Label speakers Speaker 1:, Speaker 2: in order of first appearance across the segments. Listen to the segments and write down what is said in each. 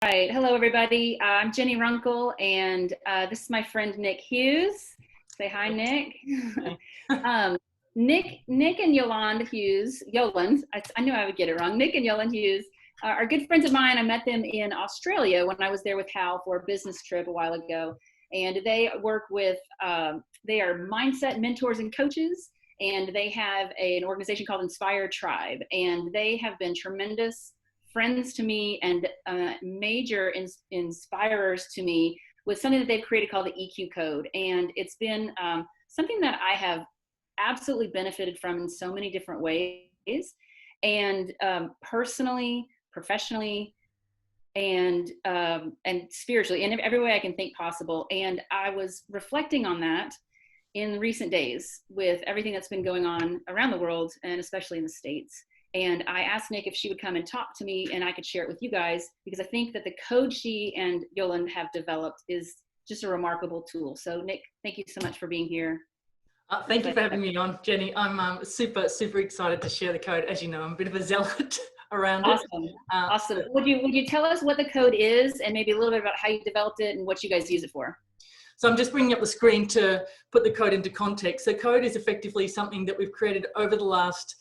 Speaker 1: right. Hello, everybody. I'm Jenny Runkle, and this is my friend Nick Hughes. Say hi, Nick. um, Nick and Yolanda Hughes, Yoland, I knew I would get it wrong. Nick and Yolanda Hughes are good friends of mine. I met them in Australia when I was there with Hal for a business trip a while ago. And they work with, they are mindset mentors and coaches, and they have an organization called Inspire Tribe. And they have been tremendous friends to me and major inspirers to me with something that they've created called the EQ code. And it's been something that I have absolutely benefited from in so many different ways, and personally, professionally, and spiritually, in every way I can think possible. And I was reflecting on that in recent days with everything that's been going on around the world, and especially in the States. And I asked Nick if she would come and talk to me and I could share it with you guys, because I think that the code she and Yolanda have developed is just a remarkable tool. So Nick, thank you so much for being here.
Speaker 2: Thank you for having me on, Jenny. I'm super excited to share the code. As you know, I'm a bit of a zealot around it.
Speaker 1: Awesome. Would you tell us what the code is and maybe a little bit about how you developed it and what you guys use it for?
Speaker 2: So I'm just bringing up the screen to put the code into context. So code is effectively something that we've created over the last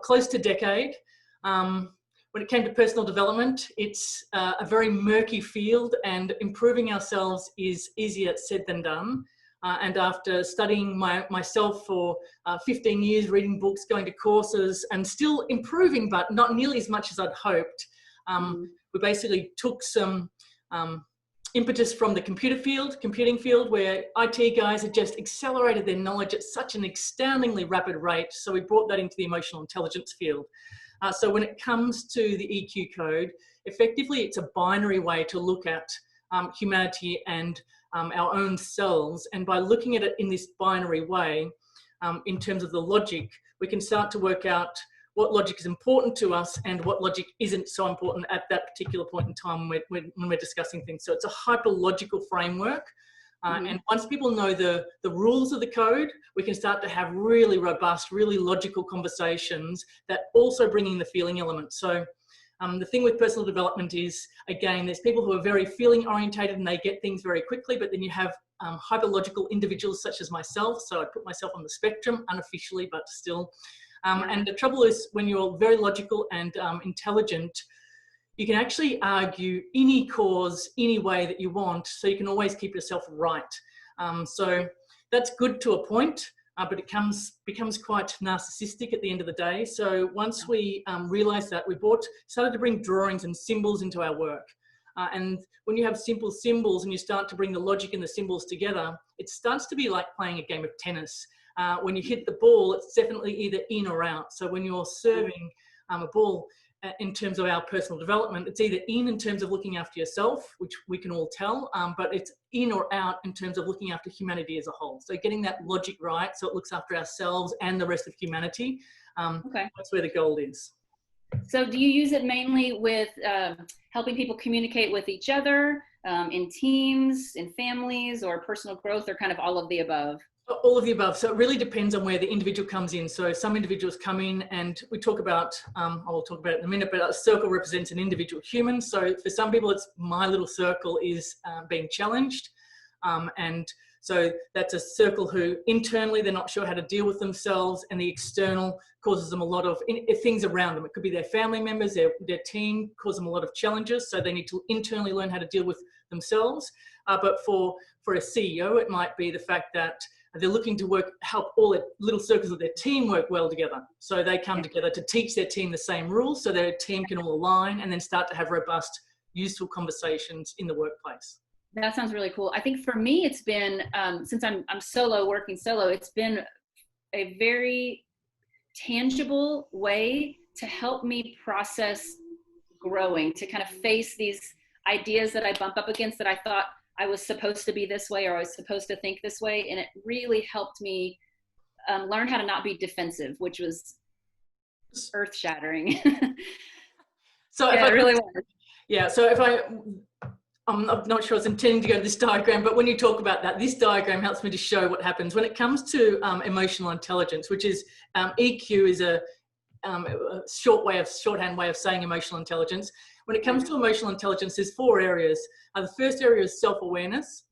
Speaker 2: close to decade. When it came to personal development, it's a very murky field, and improving ourselves is easier said than done. And after studying myself for 15 years, reading books, going to courses, and still improving, but not nearly as much as I'd hoped, we basically took some impetus from the computing field, where IT guys had just accelerated their knowledge at such an astoundingly rapid rate. So we brought that into the emotional intelligence field. So when it comes to the EQ code, effectively it's a binary way to look at humanity and our own selves. And by looking at it in this binary way, in terms of the logic, we can start to work out what logic is important to us and what logic isn't so important at that particular point in time when we're discussing things. So it's a hyperlogical framework. And once people know the rules of the code, we can start to have really robust, really logical conversations that also bring in the feeling element. So the thing with personal development is, again, there's people who are very feeling orientated and they get things very quickly, but then you have hyperlogical individuals such as myself. So I put myself on the spectrum, unofficially, but still. And the trouble is, when you're very logical and intelligent, you can actually argue any cause, any way that you want, so you can always keep yourself right. So that's good to a point, but it becomes quite narcissistic at the end of the day. So once we realized that, we started to bring drawings and symbols into our work. And when you have simple symbols and you start to bring the logic and the symbols together, it starts to be like playing a game of tennis. When you hit the ball, it's definitely either in or out. So when you're serving a ball, in terms of our personal development, it's either in terms of looking after yourself, which we can all tell, but it's in or out in terms of looking after humanity as a whole. So getting that logic right, so it looks after ourselves and the rest of humanity. That's where the goal is.
Speaker 1: So do you use it mainly with helping people communicate with each other, in teams, in families, or personal growth, or kind of all of the above?
Speaker 2: All of the above. So it really depends on where the individual comes in. So some individuals come in and we talk about, I'll talk about it in a minute, but a circle represents an individual human. So for some people, it's my little circle is being challenged. And so that's a circle who internally, they're not sure how to deal with themselves, and the external causes them a lot of things around them. It could be their family members, their team cause them a lot of challenges. So they need to internally learn how to deal with themselves. But for a CEO, it might be the fact that they're looking to help all the little circles of their team work well together. So they come together to teach their team the same rules so their team can all align and then start to have robust, useful conversations in the workplace.
Speaker 1: That sounds really cool. I think for me, it's been, since I'm working solo, it's been a very tangible way to help me process growing, to kind of face these ideas that I bump up against that I thought I was supposed to be this way, or I was supposed to think this way. And it really helped me learn how to not be defensive, which was earth shattering.
Speaker 2: So
Speaker 1: yeah, it really was.
Speaker 2: Yeah. So I'm not sure I was intending to go to this diagram, but when you talk about that, this diagram helps me to show what happens when it comes to emotional intelligence, which is EQ is a shorthand way of saying emotional intelligence. When it comes to emotional intelligence, there's 4 areas. The first area is self-awareness,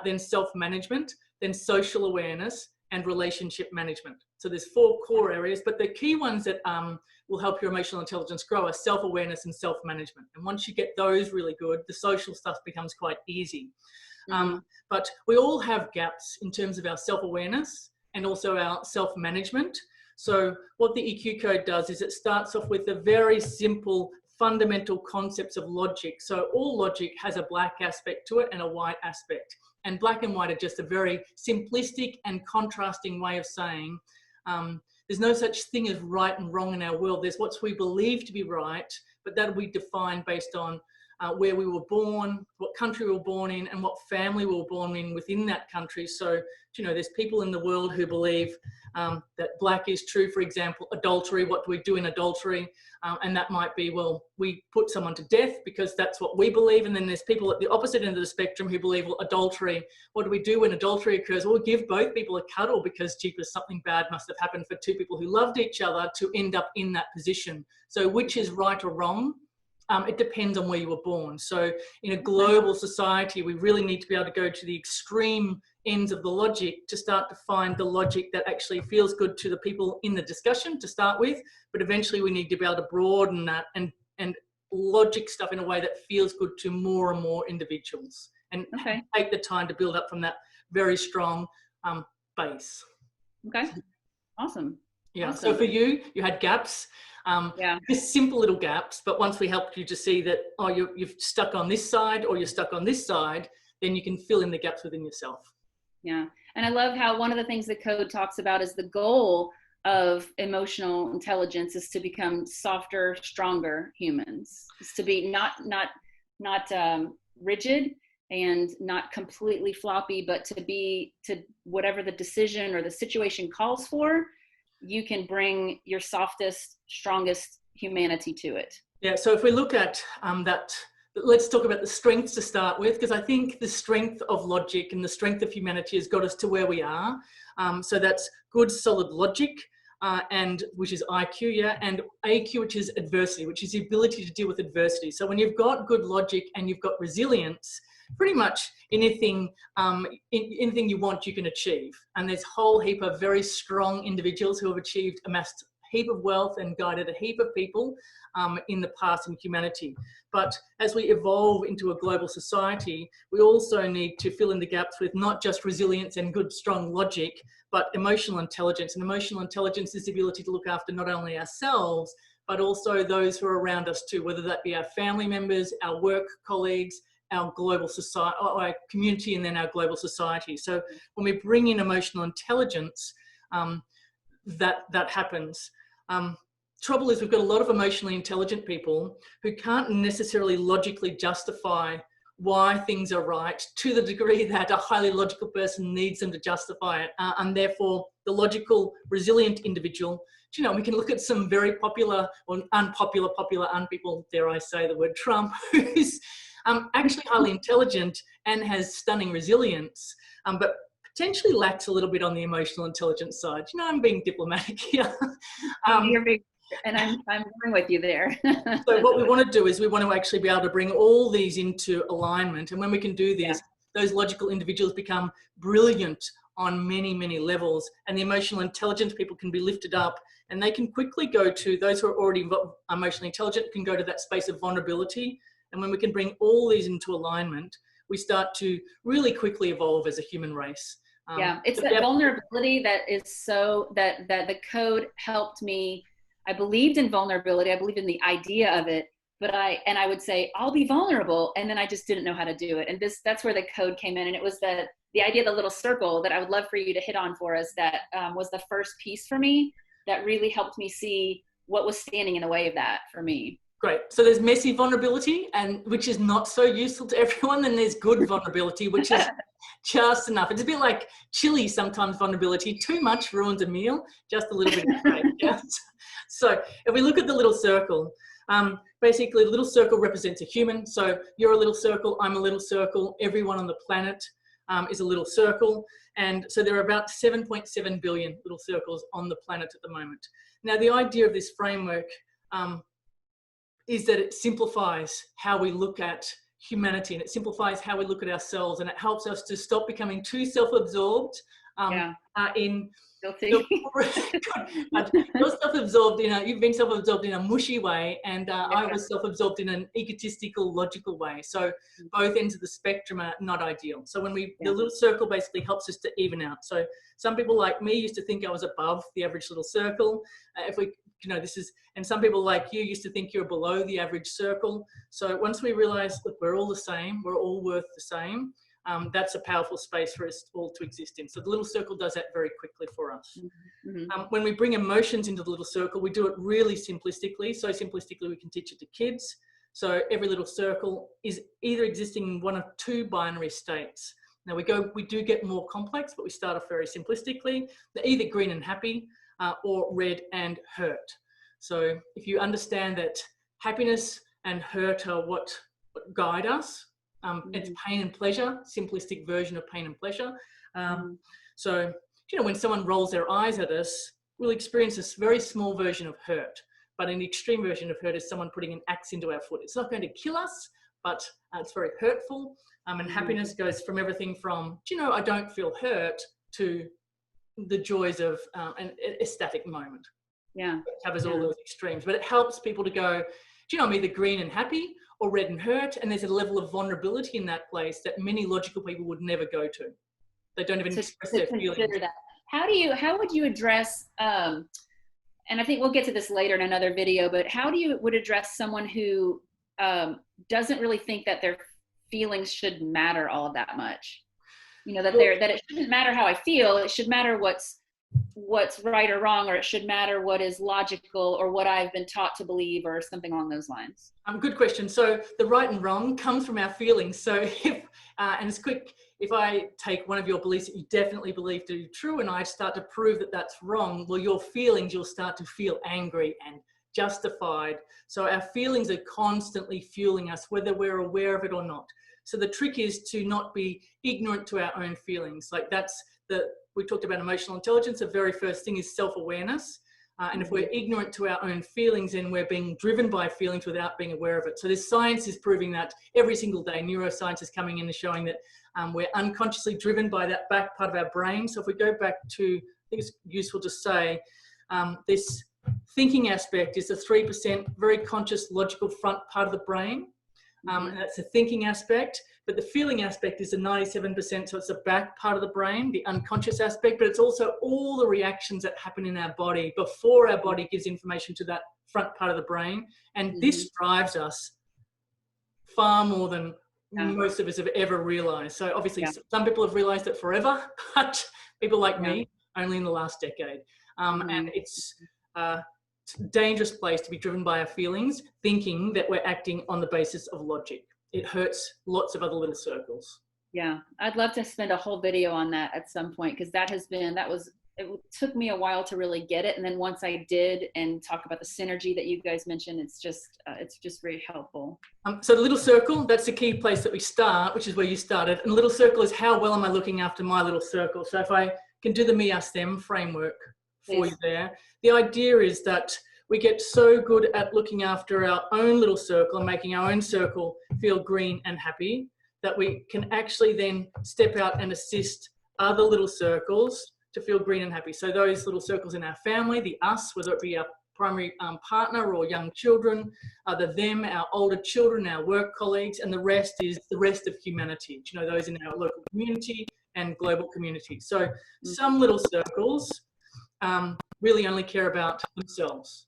Speaker 2: then self-management, then social awareness, and relationship management. So there's 4 core areas, but the key ones that will help your emotional intelligence grow are self-awareness and self-management. And once you get those really good, the social stuff becomes quite easy. But we all have gaps in terms of our self-awareness and also our self-management. So what the EQ code does is it starts off with a very simple fundamental concepts of logic. So all logic has a black aspect to it and a white aspect. And black and white are just a very simplistic and contrasting way of saying there's no such thing as right and wrong in our world. There's what we believe to be right, but that will be defined based on where we were born, what country we were born in, and what family we were born in within that country. So, you know, there's people in the world who believe that black is true, for example, adultery. What do we do in adultery? And that might be, well, we put someone to death because that's what we believe. And then there's people at the opposite end of the spectrum who believe, well, adultery, what do we do when adultery occurs? Well, we give both people a cuddle because, jeepers, something bad must have happened for 2 people who loved each other to end up in that position. So which is right or wrong? It depends on where you were born. So in a global society, we really need to be able to go to the extreme ends of the logic to start to find the logic that actually feels good to the people in the discussion to start with. But eventually we need to be able to broaden that and logic stuff in a way that feels good to more and more individuals, and take the time to build up from that very strong base.
Speaker 1: Okay, awesome.
Speaker 2: Yeah,
Speaker 1: awesome.
Speaker 2: So for you, you had gaps. Just simple little gaps, but once we helped you to see that, oh, you've stuck on this side or you're stuck on this side, then you can fill in the gaps within yourself.
Speaker 1: Yeah, and I love how one of the things the code talks about is the goal of emotional intelligence is to become softer, stronger humans. It's to be not rigid and not completely floppy, but to whatever the decision or the situation calls for, you can bring your softest, strongest humanity to it.
Speaker 2: Yeah, so if we look at that, let's talk about the strengths to start with, because I think the strength of logic and the strength of humanity has got us to where we are. So that's good, solid logic, and which is IQ, yeah, and AQ, which is adversity, which is the ability to deal with adversity. So when you've got good logic and you've got resilience, pretty much anything you want, you can achieve. And there's a whole heap of very strong individuals who have amassed a heap of wealth and guided a heap of people in the past in humanity. But as we evolve into a global society, we also need to fill in the gaps with not just resilience and good, strong logic, but emotional intelligence. And emotional intelligence is the ability to look after not only ourselves, but also those who are around us too, whether that be our family members, our work colleagues, our global society, our community, and then our global society. So when we bring in emotional intelligence, that happens. Trouble is we've got a lot of emotionally intelligent people who can't necessarily logically justify why things are right to the degree that a highly logical person needs them to justify it. And therefore, the logical, resilient individual, you know, we can look at some very popular or unpopular people, dare I say the word Trump, who's actually highly intelligent and has stunning resilience, but potentially lacks a little bit on the emotional intelligence side. You know, I'm being diplomatic here.
Speaker 1: You're big, and I'm agreeing with you there.
Speaker 2: So what we want to do is we want to actually be able to bring all these into alignment. And when we can do this, those logical individuals become brilliant on many, many levels. And the emotional intelligence people can be lifted up, and they can quickly go to, those who are already emotionally intelligent can go to that space of vulnerability. And when we can bring all these into alignment, we start to really quickly evolve as a human race.
Speaker 1: It's that vulnerability that is so, that the code helped me. I believed in vulnerability. I believed in the idea of it, but I would say, I'll be vulnerable. And then I just didn't know how to do it. And that's where the code came in. And it was the idea of the little circle that I would love for you to hit on for us. That was the first piece for me that really helped me see what was standing in the way of that for me.
Speaker 2: Great. So there's messy vulnerability, and which is not so useful to everyone. Then there's good vulnerability, which is just enough. It's a bit like chili sometimes. Vulnerability, too much ruins a meal. Just a little bit is great. Yeah? So if we look at the little circle, basically the little circle represents a human. So you're a little circle, I'm a little circle, everyone on the planet. is a little circle. And so there are about 7.7 billion little circles on the planet at the moment. Now, the idea of this framework is that it simplifies how we look at humanity, and it simplifies how we look at ourselves, and it helps us to stop becoming too self-absorbed in
Speaker 1: Guilty.
Speaker 2: you're self-absorbed you've been self-absorbed in a mushy way, and I was self-absorbed in an egotistical, logical way. So both ends of the spectrum are not ideal. So when the little circle basically helps us to even out. So some people like me used to think I was above the average little circle. And some people like you used to think you're below the average circle. So once we realize that we're all the same, we're all worth the same, that's a powerful space for us all to exist in. So the little circle does that very quickly for us. When we bring emotions into the little circle, we do it really simplistically. So simplistically, we can teach it to kids. So every little circle is either existing in one of two binary states. Now we do get more complex, but we start off very simplistically. They're either green and happy or red and hurt. So if you understand that happiness and hurt are what guide us, it's pain and pleasure, simplistic version of pain and pleasure. So, when someone rolls their eyes at us, we'll experience this very small version of hurt. But an extreme version of hurt is someone putting an axe into our foot. It's not going to kill us, but it's very hurtful. And happiness goes from everything from, I don't feel hurt, to the joys of an ecstatic moment. It covers all those extremes, but it helps people to go, I'm either green and happy or red and hurt, and there's a level of vulnerability in that place that many logical people would never go to. They don't even express their feelings.
Speaker 1: That. How would you address, and I think we'll get to this later in another video, but how would address someone who doesn't really think that their feelings should matter all of that much? That it shouldn't matter how I feel, it should matter what's right or wrong, or it should matter what is logical or what I've been taught to believe, or something along those lines.
Speaker 2: Good question. So the right and wrong comes from our feelings. So if I take one of your beliefs that you definitely believe to be true, and I start to prove that that's wrong, well, your feelings, you'll start to feel angry and justified. So our feelings are constantly fueling us, whether we're aware of it or not. So the trick is to not be ignorant to our own feelings. We talked about emotional intelligence. The very first thing is self-awareness. And if we're ignorant to our own feelings, then we're being driven by feelings without being aware of it. So this science is proving that every single day. Neuroscience is coming in and showing that we're unconsciously driven by that back part of our brain. So if we go back to, I think it's useful to say, this thinking aspect is the 3% very conscious, logical front part of the brain. And that's the thinking aspect, but the feeling aspect is the 97%, so it's the back part of the brain, the unconscious aspect, but it's also all the reactions that happen in our body before our body gives information to that front part of the brain. And this drives us far more than most of us have ever realized. So obviously some people have realized it forever, but people like me, only in the last decade. And it's a dangerous place to be driven by our feelings, thinking that we're acting on the basis of logic. It hurts lots of other little circles.
Speaker 1: Yeah, I'd love to spend a whole video on that at some point, because it took me a while to really get it. And then once I did, and talk about the synergy that you guys mentioned, it's just very helpful.
Speaker 2: So the little circle, that's the key place that we start, which is where you started. And the little circle is, how well am I looking after my little circle? So if I can do the me, us, them framework for you there. The idea is that we get so good at looking after our own little circle and making our own circle feel green and happy that we can actually then step out and assist other little circles to feel green and happy. So those little circles in our family, the us, whether it be our primary partner or young children, the them, our older children, our work colleagues, and the rest is the rest of humanity, those in our local community and global community. So some little circles really only care about themselves.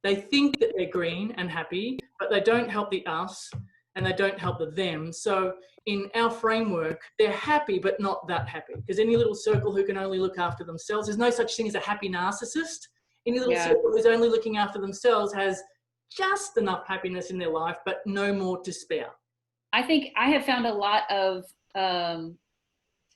Speaker 2: They think that they're green and happy, but they don't help the us and they don't help the them. So in our framework, they're happy, but not that happy. Because any little circle who can only look after themselves, there's no such thing as a happy narcissist. Any little circle who's only looking after themselves has just enough happiness in their life, but no more to spare.
Speaker 1: I think I have found a lot of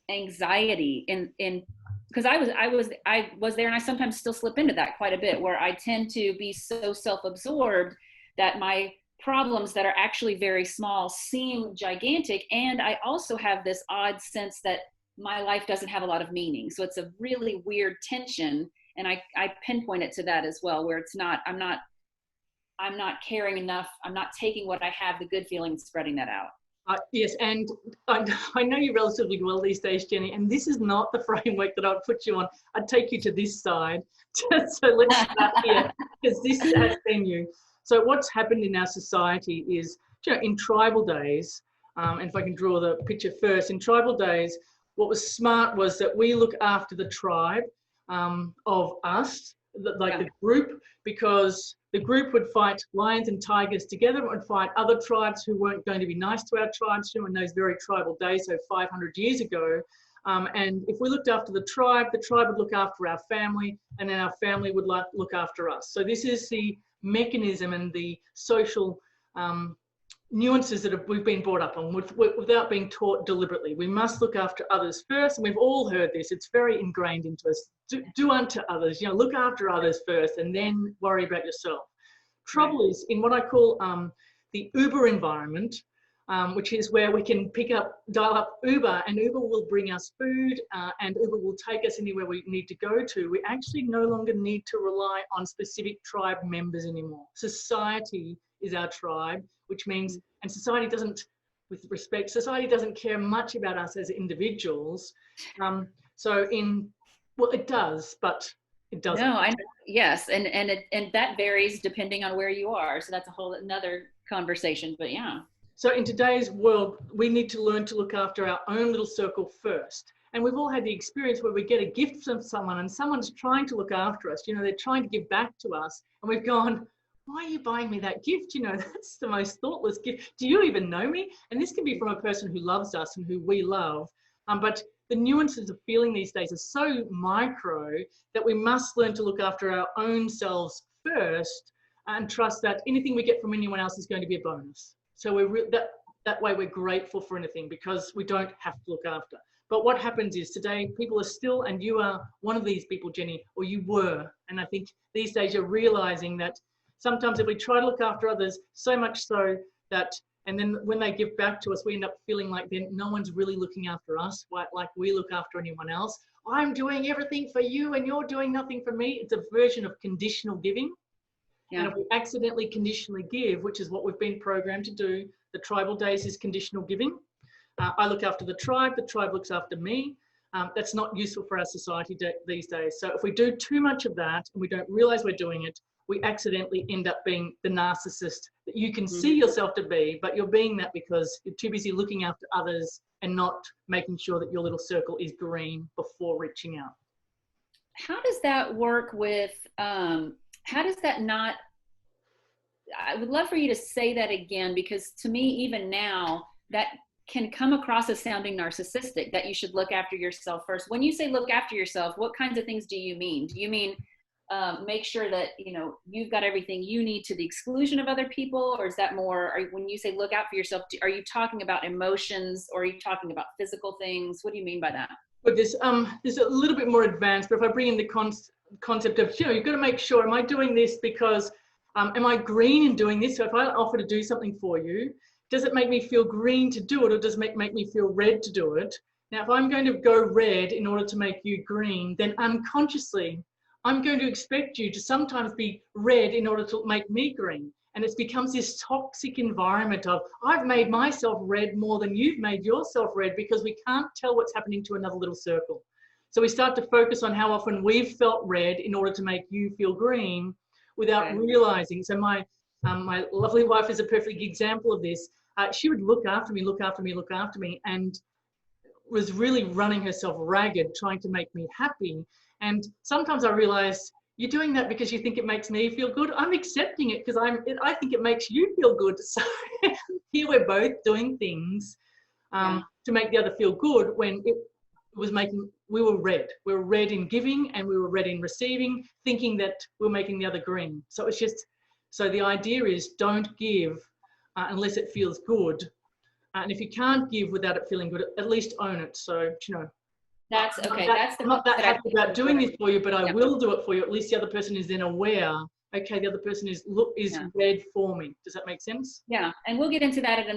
Speaker 1: anxiety in because I was there, and I sometimes still slip into that quite a bit, where I tend to be so self-absorbed that my problems that are actually very small seem gigantic. And I also have this odd sense that my life doesn't have a lot of meaning. So it's a really weird tension. And I pinpoint it to that as well, where it's not, I'm not caring enough. I'm not taking what I have, the good feeling, and spreading that out.
Speaker 2: Yes, and I know you relatively well these days, Jenny, and this is not the framework that I'd put you on. I'd take you to this side. So let's start here, because this has been you. So what's happened in our society is, you know, in tribal days, and if I can draw the picture first, in tribal days, what was smart was that we look after the tribe of us, like the group, because the group would fight lions and tigers together, would fight other tribes who weren't going to be nice to our tribes in those very tribal days, so 500 years ago. And if we looked after the tribe would look after our family, and then our family would look after us. So this is the mechanism and the social nuances that we've been brought up on without being taught deliberately. We must look after others first, and we've all heard this. It's very ingrained into us. Do unto others, you know, look after others first and then worry about yourself. Trouble is in what I call the Uber environment, which is where we can dial up Uber, and Uber will bring us food and Uber will take us anywhere we need to go to. We actually no longer need to rely on specific tribe members anymore. Society is our tribe, which means, and society doesn't, with respect, society doesn't care much about us as individuals. Well, it does, but it doesn't.
Speaker 1: No, I know. Yes, and that varies depending on where you are. So that's a whole another conversation. But yeah.
Speaker 2: So in today's world, we need to learn to look after our own little circle first. And we've all had the experience where we get a gift from someone and someone's trying to look after us. You know, they're trying to give back to us, and we've gone, why are you buying me that gift? You know, that's the most thoughtless gift. Do you even know me? And this can be from a person who loves us and who we love. But the nuances of feeling these days are so micro that we must learn to look after our own selves first and trust that anything we get from anyone else is going to be a bonus. So that way we're grateful for anything because we don't have to look after. But what happens is today people are still, and you are one of these people, Jenny, or you were. And I think these days you're realizing that sometimes if we try to look after others, so much so that, and then when they give back to us, we end up feeling like then no one's really looking after us, like we look after anyone else. I'm doing everything for you and you're doing nothing for me. It's a version of conditional giving. Yeah. And if we accidentally conditionally give, which is what we've been programmed to do, the tribal days is conditional giving. I look after the tribe looks after me. That's not useful for our society these days. So if we do too much of that and we don't realize we're doing it, we accidentally end up being the narcissist that you can see yourself to be, but you're being that because you're too busy looking after others and not making sure that your little circle is green before reaching out.
Speaker 1: How does that work with, how does that not, I would love for you to say that again, because to me, even now, that can come across as sounding narcissistic, that you should look after yourself first. When you say look after yourself, what kinds of things do you mean? Do you mean make sure that, you know, you've got everything you need to the exclusion of other people? Or is that more, when you say look out for yourself, are you talking about emotions or are you talking about physical things? What do you mean by that?
Speaker 2: But this is a little bit more advanced, but if I bring in the concept of, you know, you've got to make sure, am I doing this because, am I green in doing this? So if I offer to do something for you, does it make me feel green to do it, or does it make me feel red to do it? Now, if I'm going to go red in order to make you green, then unconsciously, I'm going to expect you to sometimes be red in order to make me green. And it becomes this toxic environment of, I've made myself red more than you've made yourself red, because we can't tell what's happening to another little circle. So we start to focus on how often we've felt red in order to make you feel green without realizing. So my lovely wife is a perfect example of this. She would look after me, and was really running herself ragged, trying to make me happy. And sometimes I realized, you're doing that because you think it makes me feel good. I'm accepting it because I think it makes you feel good. So here we're both doing things to make the other feel good, when it was making, we were red. We were red in giving and we were red in receiving, thinking that we're making the other green. So it's just, so the idea is, don't give unless it feels good. And if you can't give without it feeling good, at least own it. So, you know,
Speaker 1: that's okay.
Speaker 2: I'm not that happy about doing this for you, but I will do it for you. At least the other person is then aware,
Speaker 1: Yeah.
Speaker 2: the other person is read for me. Does that make sense?
Speaker 1: Yeah, and we'll get into that at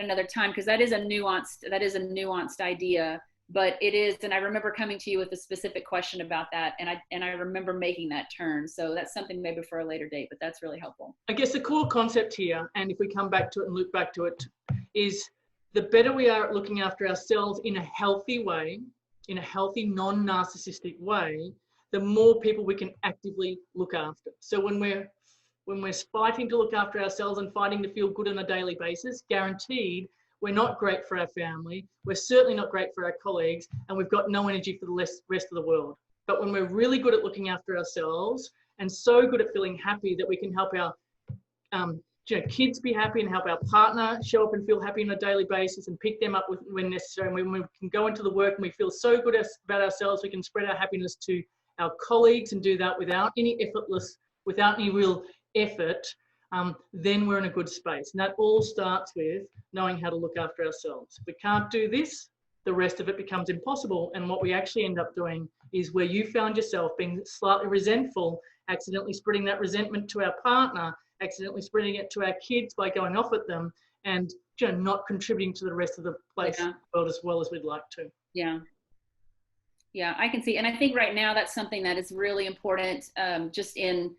Speaker 1: another time, because that is a nuanced idea. But it is, and I remember coming to you with a specific question about that, and I remember making that turn. So that's something maybe for a later date, but that's really helpful.
Speaker 2: I guess the core concept here, and if we come back to it and look back to it, is the better we are at looking after ourselves in a healthy way, in a healthy, non-narcissistic way, the more people we can actively look after. So when we're fighting to look after ourselves and fighting to feel good on a daily basis, guaranteed we're not great for our family, we're certainly not great for our colleagues, and we've got no energy for the rest of the world. But when we're really good at looking after ourselves and so good at feeling happy that we can help our kids be happy and help our partner show up and feel happy on a daily basis and pick them up when necessary, and when we can go into the work and we feel so good about ourselves, we can spread our happiness to our colleagues and do that without any real effort, then we're in a good space. And that all starts with knowing how to look after ourselves. If we can't do this, the rest of it becomes impossible. And what we actually end up doing is, where you found yourself being slightly resentful, accidentally spreading that resentment to our partner, accidentally spreading it to our kids by going off at them, and not contributing to the rest of the place world as well as we'd like to.
Speaker 1: Yeah, I can see. And I think right now that's something that is really important, just in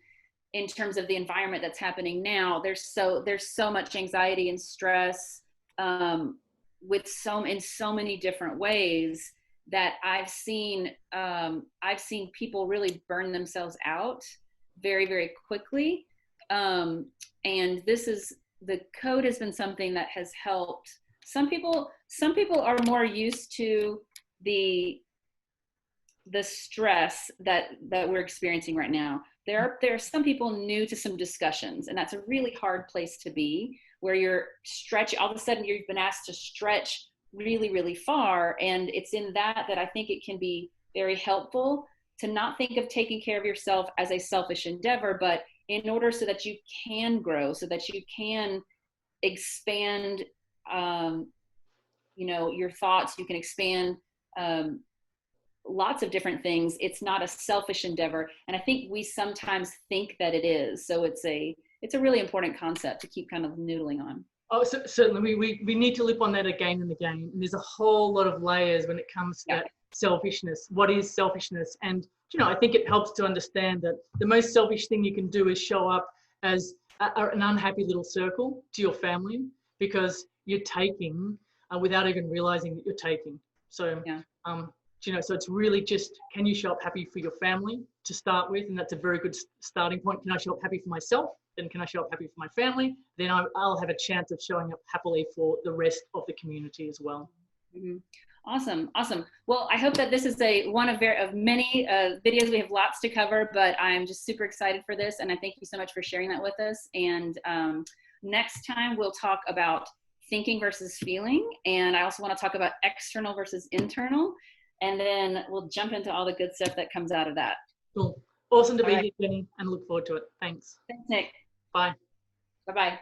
Speaker 1: terms of the environment that's happening now. There's so much anxiety and stress, in so many different ways, that I've seen people really burn themselves out very, very quickly. And the code has been something that has helped. Some people are more used to the stress that we're experiencing right now. There are some people new to some discussions, and that's a really hard place to be, where you're stretching, all of a sudden you've been asked to stretch really, really far. And it's in that I think it can be very helpful to not think of taking care of yourself as a selfish endeavor, but in order so that you can grow, so that you can expand, your thoughts, you can expand, lots of different things. It's not a selfish endeavor. And I think we sometimes think that it is. So it's a really important concept to keep kind of noodling on.
Speaker 2: Oh, certainly. We need to lip on that again and again. And there's a whole lot of layers when it comes to that selfishness. What is selfishness? And, I think it helps to understand that the most selfish thing you can do is show up as an unhappy little circle to your family, because you're taking without even realizing that you're taking. So, so it's really just, can you show up happy for your family to start with? And that's a very good starting point. Can I show up happy for myself? Then can I show up happy for my family? Then I'll have a chance of showing up happily for the rest of the community as well.
Speaker 1: Mm-hmm. Awesome. Well, I hope that this is one of many videos. We have lots to cover, but I'm just super excited for this. And I thank you so much for sharing that with us. And next time we'll talk about thinking versus feeling. And I also want to talk about external versus internal. And then we'll jump into all the good stuff that comes out of that.
Speaker 2: Cool. Awesome to be here, Jenny, and look forward to it. Thanks.
Speaker 1: Thanks, Nick.
Speaker 2: Bye.
Speaker 1: Bye-bye.